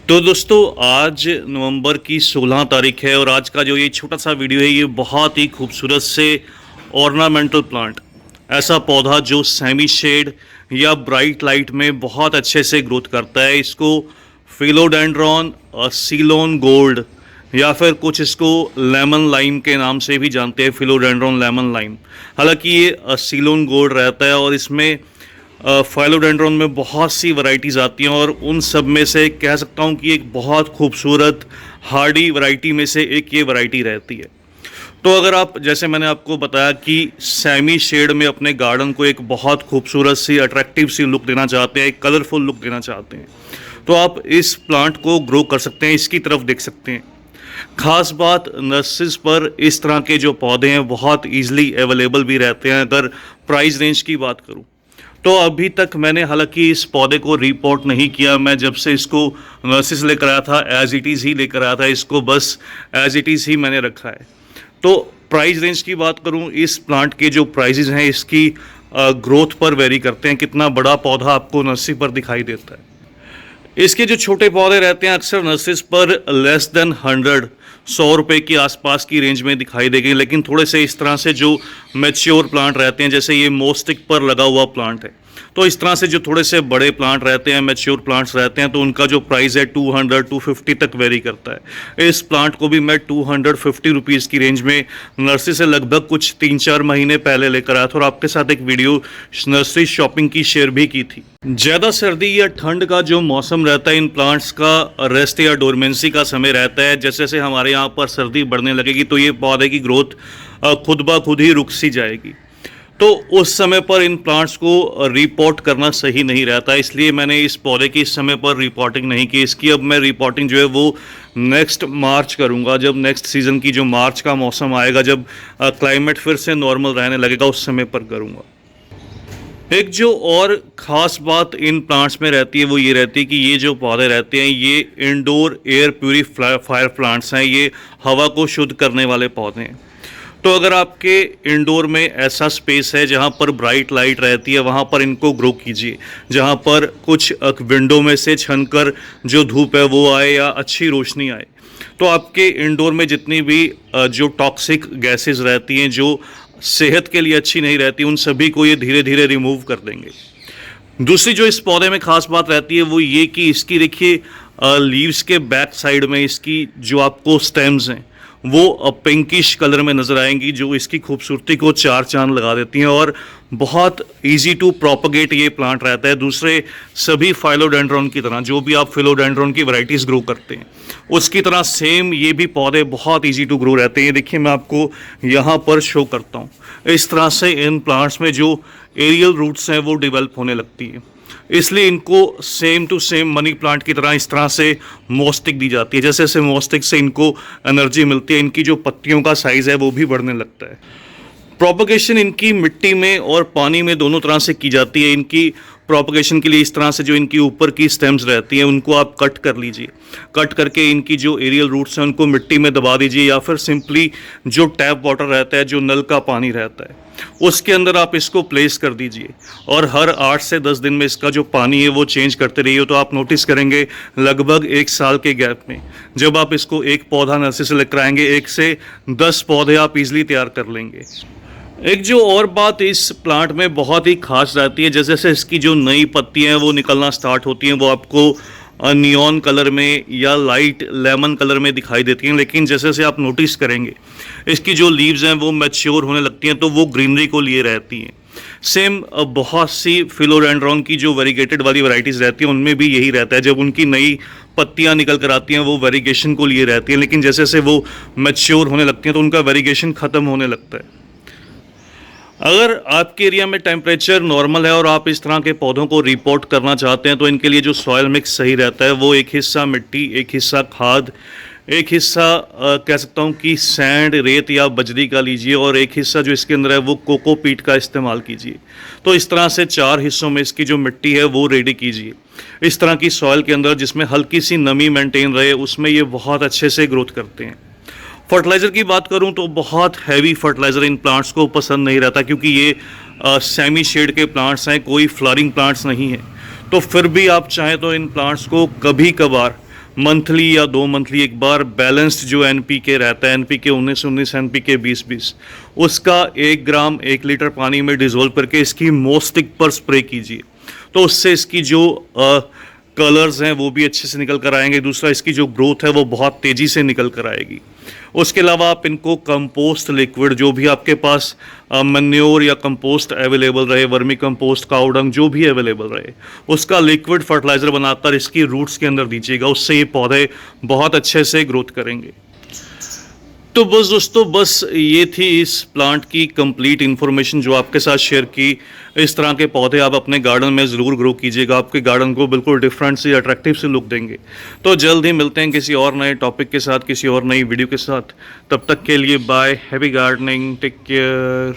तो दोस्तों आज नवंबर की 16 तारीख है और आज का जो ये छोटा सा वीडियो है ये बहुत ही खूबसूरत से ऑर्नामेंटल प्लांट, ऐसा पौधा जो सेमी शेड या ब्राइट लाइट में बहुत अच्छे से ग्रोथ करता है। इसको फिलोडेंड्रॉन सीलोन गोल्ड या फिर कुछ इसको लेमन लाइम के नाम से भी जानते हैं, फिलोडेंड्रॉन लेमन लाइम। हालांकि ये सीलोन गोल्ड रहता है और इसमें फाइलोडेंड्रॉन में बहुत सी वैरायटीज़ आती हैं और उन सब में से कह सकता हूँ कि एक बहुत खूबसूरत हार्डी वैरायटी में से एक ये वैरायटी रहती है। तो अगर आप, जैसे मैंने आपको बताया कि सेमी शेड में अपने गार्डन को एक बहुत खूबसूरत सी अट्रैक्टिव सी लुक देना चाहते हैं, एक कलरफुल लुक देना चाहते हैं, तो आप इस प्लांट को ग्रो कर सकते हैं, इसकी तरफ देख सकते हैं। ख़ास बात, नर्सरीज पर इस तरह के जो पौधे हैं बहुत ईजिली अवेलेबल भी रहते हैं। अगर प्राइस रेंज की बात करूँ तो अभी तक मैंने हालांकि इस पौधे को रिपोर्ट नहीं किया। मैं जब से इसको नर्सरी से लेकर आया था एज इट इज़ ही लेकर आया था, इसको बस एज इट इज़ ही मैंने रखा है। तो प्राइस रेंज की बात करूं, इस प्लांट के जो प्राइजेज हैं इसकी ग्रोथ पर वेरी करते हैं, कितना बड़ा पौधा आपको नर्सरी पर दिखाई देता है। इसके जो छोटे पौधे रहते हैं अक्सर नर्सरीज पर लेस देन 100 रुपये के आसपास की रेंज में दिखाई देंगे, लेकिन थोड़े से इस तरह से जो मैच्योर प्लांट रहते हैं, जैसे ये मोस्टिक पर लगा हुआ प्लांट है, तो इस तरह से जो थोड़े से बड़े प्लांट रहते हैं, मैच्योर प्लांट्स रहते हैं, तो उनका जो प्राइस है 200-250 तक वेरी करता है। इस प्लांट को भी मैं 250 रुपीज़ की रेंज में नर्सरी से लगभग कुछ 3-4 महीने पहले लेकर आया था और आपके साथ एक वीडियो नर्सरी शॉपिंग की शेयर भी की थी। ज़्यादा सर्दी या ठंड का जो मौसम रहता है, इन प्लांट्स का रेस्ट या डोरमेंसी का समय रहता है। जैसे जैसे हमारे यहाँ पर सर्दी बढ़ने लगेगी तो ये पौधे की ग्रोथ खुद ब खुद ही रुक सी जाएगी, तो उस समय पर इन प्लांट्स को रिपोर्ट करना सही नहीं रहता। इसलिए मैंने इस पौधे की इस समय पर रिपोर्टिंग नहीं की। इसकी अब मैं रिपोर्टिंग जो है वो नेक्स्ट मार्च करूंगा, जब नेक्स्ट सीज़न की जो मार्च का मौसम आएगा, जब क्लाइमेट फिर से नॉर्मल रहने लगेगा, उस समय पर करूंगा। एक जो और ख़ास बात इन प्लांट्स में रहती है वो ये रहती है कि ये जो पौधे रहते हैं ये इंडोर एयर प्यूरीफायर प्लांट्स हैं, ये हवा को शुद्ध करने वाले पौधे हैं। तो अगर आपके इंडोर में ऐसा स्पेस है जहाँ पर ब्राइट लाइट रहती है, वहाँ पर इनको ग्रो कीजिए। जहाँ पर कुछ विंडो में से छनकर जो धूप है वो आए या अच्छी रोशनी आए, तो आपके इंडोर में जितनी भी जो टॉक्सिक गैसेस रहती हैं, जो सेहत के लिए अच्छी नहीं रहती, उन सभी को ये धीरे धीरे रिमूव कर देंगे। दूसरी जो इस पौधे में ख़ास बात रहती है वो ये कि इसकी देखिए लीव्स के बैक साइड में इसकी जो आपको स्टेम्स हैं वो पिंकिश कलर में नज़र आएंगी, जो इसकी खूबसूरती को चार चांद लगा देती हैं और बहुत इजी टू प्रोपगेट ये प्लांट रहता है। दूसरे सभी फाइलोडेंड्रॉन की तरह, जो भी आप फिलोडेंड्रॉन की वैरायटीज़ ग्रो करते हैं उसकी तरह सेम ये भी पौधे बहुत इजी टू ग्रो रहते हैं। देखिए मैं आपको यहाँ पर शो करता हूँ, इस तरह से इन प्लांट्स में जो एरियल रूट्स हैं वो डेवलप होने लगती है, इसलिए इनको same to same money plant की तरह इस तरह से मोस्टिक दी जाती है। जैसे जैसे मोस्टिक से इनको एनर्जी मिलती है, इनकी जो पत्तियों का साइज़ है वो भी बढ़ने लगता है। प्रोपगेशन इनकी मिट्टी में और पानी में दोनों तरह से की जाती है। इनकी प्रोपगेशन के लिए इस तरह से जो इनकी ऊपर की स्टेम्स रहती हैं उनको आप कट कर लीजिए, कट करके इनकी जो एरियल रूट्स हैं उनको मिट्टी में दबा दीजिए, या फिर सिंपली जो टैप वाटर रहता है, जो नल का पानी रहता है, उसके अंदर आप इसको प्लेस कर दीजिए और हर 8 से 10 दिन में इसका जो पानी है वो चेंज करते रहिए। तो आप नोटिस करेंगे लगभग 1 साल के गैप में जब आप इसको एक पौधा नर्सरी से लेकर आएंगे, 1 से 10 पौधे आप इजीली तैयार कर लेंगे। एक जो और बात इस प्लांट में बहुत ही खास रहती है, जैसे जैसे इसकी जो नई पत्तियां हैं वो निकलना स्टार्ट होती हैं, वो आपको नियॉन कलर में या लाइट लेमन कलर में दिखाई देती हैं, लेकिन जैसे जैसे आप नोटिस करेंगे इसकी जो लीव्स हैं वो मैच्योर होने लगती हैं तो वो ग्रीनरी को लिए रहती हैं। सेम बहुत सी फिलोडेंड्रॉन की जो वेरीगेटेड वाली वैरायटीज़ रहती हैं उनमें भी यही रहता है, जब उनकी नई पत्तियां निकल कर आती हैं वो वेरीगेशन को लिए रहती हैं, लेकिन जैसे जैसे वो मैच्योर होने लगती हैं तो उनका वेरीगेशन ख़त्म होने लगता है। अगर आपके एरिया में टेम्परेचर नॉर्मल है और आप इस तरह के पौधों को रिपोर्ट करना चाहते हैं तो इनके लिए जो सॉयल मिक्स सही रहता है वो एक हिस्सा मिट्टी, एक हिस्सा खाद, एक हिस्सा कह सकता हूँ कि सैंड, रेत या बजरी का लीजिए, और एक हिस्सा जो इसके अंदर है वो कोकोपीट का इस्तेमाल कीजिए। तो इस तरह से 4 हिस्सों में इसकी जो मिट्टी है वो रेडी कीजिए। इस तरह की सॉयल के अंदर जिसमें हल्की सी नमी मेंटेन रहे, उसमें ये बहुत अच्छे से ग्रोथ करते हैं। फर्टिलाइज़र की बात करूं तो बहुत हैवी फर्टिलाइज़र इन प्लांट्स को पसंद नहीं रहता, क्योंकि ये सेमी शेड के प्लांट्स हैं, कोई फ्लावरिंग प्लांट्स नहीं है। तो फिर भी आप चाहें तो इन प्लांट्स को कभी कभार मंथली या 2 मंथली एक बार बैलेंस्ड जो एनपीके रहता है, एनपीके 19-19, एनपीके 20-20, उसका 1 ग्राम 1 लीटर पानी में डिज़ोल्व करके इसकी मोस्टिक पर स्प्रे कीजिए। तो उससे इसकी जो कलर्स हैं वो भी अच्छे से निकल कर आएंगे। दूसरा, इसकी जो ग्रोथ है वो बहुत तेज़ी से निकल कर आएगी। उसके अलावा आप इनको कंपोस्ट लिक्विड, जो भी आपके पास मैन्योर या कंपोस्ट अवेलेबल रहे, वर्मी कंपोस्ट, काउडंग, जो भी अवेलेबल रहे, उसका लिक्विड फर्टिलाइज़र बनाकर इसकी रूट्स के अंदर दीजिएगा। उससे ये पौधे बहुत अच्छे से ग्रोथ करेंगे। तो बस दोस्तों, बस ये थी इस प्लांट की कंप्लीट इन्फॉर्मेशन जो आपके साथ शेयर की। इस तरह के पौधे आप अपने गार्डन में ज़रूर ग्रो कीजिएगा, आपके गार्डन को बिल्कुल डिफरेंट सी अट्रैक्टिव से लुक देंगे। तो जल्द ही मिलते हैं किसी और नए टॉपिक के साथ, किसी और नई वीडियो के साथ। तब तक के लिए bye, happy gardening, take care.